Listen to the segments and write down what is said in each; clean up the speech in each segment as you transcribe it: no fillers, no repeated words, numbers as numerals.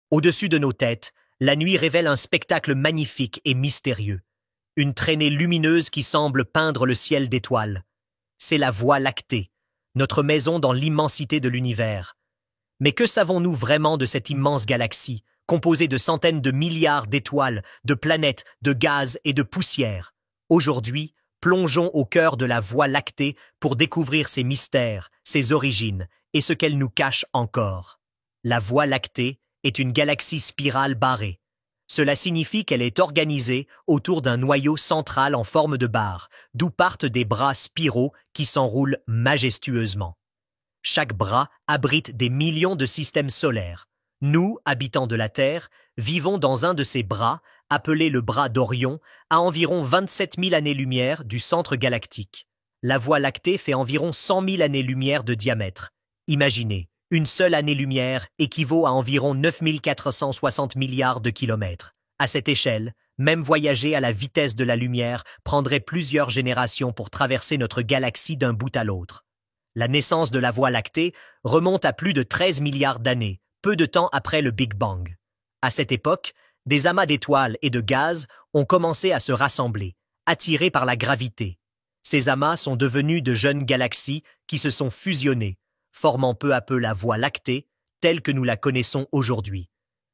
Au-dessus de nos têtes, la nuit révèle un spectacle magnifique et mystérieux. Une traînée lumineuse qui semble peindre le ciel d'étoiles. C'est la Voie lactée, notre maison dans l'immensité de l'univers. Mais que savons-nous vraiment de cette immense galaxie, composée de centaines de milliards d'étoiles, de planètes, de gaz et de poussière? Aujourd'hui, plongeons au cœur de la Voie lactée pour découvrir ses mystères, ses origines et ce qu'elle nous cache encore. La Voie lactée est une galaxie spirale barrée. Cela signifie qu'elle est organisée autour d'un noyau central en forme de barre, d'où partent des bras spiraux qui s'enroulent majestueusement. Chaque bras abrite des millions de systèmes solaires. Nous, habitants de la Terre, vivons dans un de ces bras, appelé le bras d'Orion, à environ 27 000 années-lumière du centre galactique. La Voie lactée fait environ 100 000 années-lumière de diamètre. Imaginez, une seule année-lumière équivaut à environ 9 460 milliards de kilomètres. À cette échelle, même voyager à la vitesse de la lumière prendrait plusieurs générations pour traverser notre galaxie d'un bout à l'autre. La naissance de la Voie lactée remonte à plus de 13 milliards d'années, peu de temps après le Big Bang. À cette époque, des amas d'étoiles et de gaz ont commencé à se rassembler, attirés par la gravité. Ces amas sont devenus de jeunes galaxies qui se sont fusionnées, formant peu à peu la Voie lactée, telle que nous la connaissons aujourd'hui.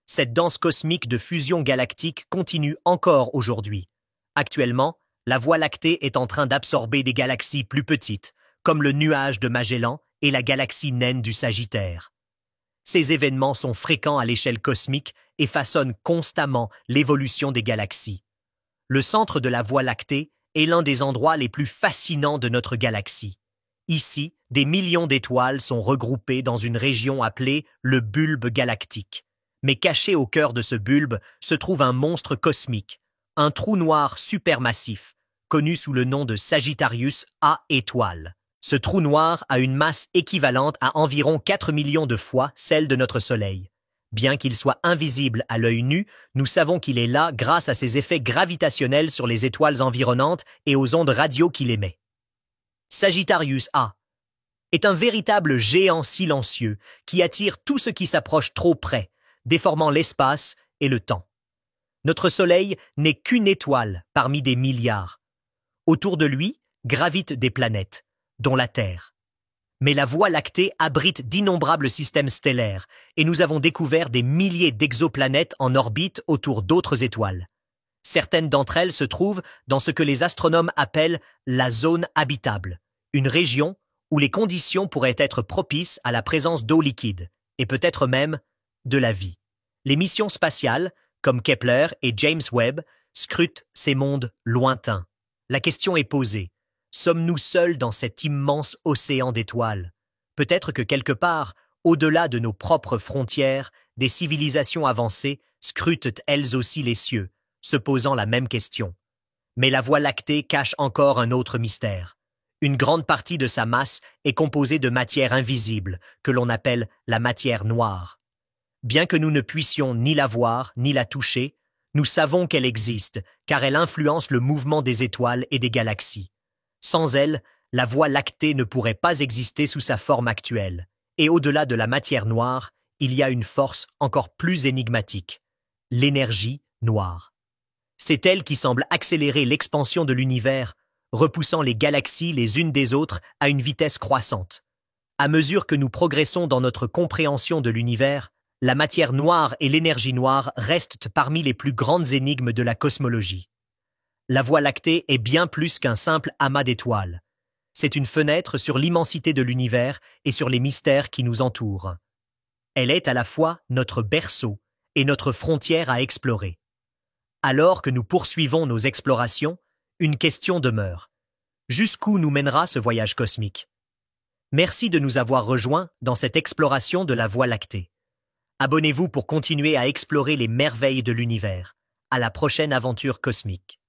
Cette danse cosmique de fusion galactique continue encore aujourd'hui. Actuellement, la Voie lactée est en train d'absorber des galaxies plus petites, comme le nuage de Magellan et la galaxie naine du Sagittaire. Ces événements sont fréquents à l'échelle cosmique et façonnent constamment l'évolution des galaxies. Le centre de la Voie lactée est l'un des endroits les plus fascinants de notre galaxie. Ici, des millions d'étoiles sont regroupées dans une région appelée le bulbe galactique. Mais caché au cœur de ce bulbe se trouve un monstre cosmique, un trou noir supermassif, connu sous le nom de Sagittarius A étoile. Ce trou noir a une masse équivalente à environ 4 millions de fois celle de notre Soleil. Bien qu'il soit invisible à l'œil nu, nous savons qu'il est là grâce à ses effets gravitationnels sur les étoiles environnantes et aux ondes radio qu'il émet. Sagittarius A est un véritable géant silencieux qui attire tout ce qui s'approche trop près, déformant l'espace et le temps. Notre Soleil n'est qu'une étoile parmi des milliards. Autour de lui gravitent des planètes, dont la Terre. Mais la Voie lactée abrite d'innombrables systèmes stellaires et nous avons découvert des milliers d'exoplanètes en orbite autour d'autres étoiles. Certaines d'entre elles se trouvent dans ce que les astronomes appellent la zone habitable, une région où les conditions pourraient être propices à la présence d'eau liquide, et peut-être même de la vie. Les missions spatiales, comme Kepler et James Webb, scrutent ces mondes lointains. La question est posée. Sommes-nous seuls dans cet immense océan d'étoiles? Peut-être que quelque part, au-delà de nos propres frontières, des civilisations avancées scrutent elles aussi les cieux, se posant la même question. Mais la Voie lactée cache encore un autre mystère. Une grande partie de sa masse est composée de matière invisible, que l'on appelle la matière noire. Bien que nous ne puissions ni la voir ni la toucher, nous savons qu'elle existe, car elle influence le mouvement des étoiles et des galaxies. Sans elle, la Voie lactée ne pourrait pas exister sous sa forme actuelle. Et au-delà de la matière noire, il y a une force encore plus énigmatique, l'énergie noire. C'est elle qui semble accélérer l'expansion de l'univers, repoussant les galaxies les unes des autres à une vitesse croissante. À mesure que nous progressons dans notre compréhension de l'univers, la matière noire et l'énergie noire restent parmi les plus grandes énigmes de la cosmologie. La Voie lactée est bien plus qu'un simple amas d'étoiles. C'est une fenêtre sur l'immensité de l'univers et sur les mystères qui nous entourent. Elle est à la fois notre berceau et notre frontière à explorer. Alors que nous poursuivons nos explorations, une question demeure. Jusqu'où nous mènera ce voyage cosmique? Merci de nous avoir rejoints dans cette exploration de la Voie lactée. Abonnez-vous pour continuer à explorer les merveilles de l'univers. À la prochaine aventure cosmique.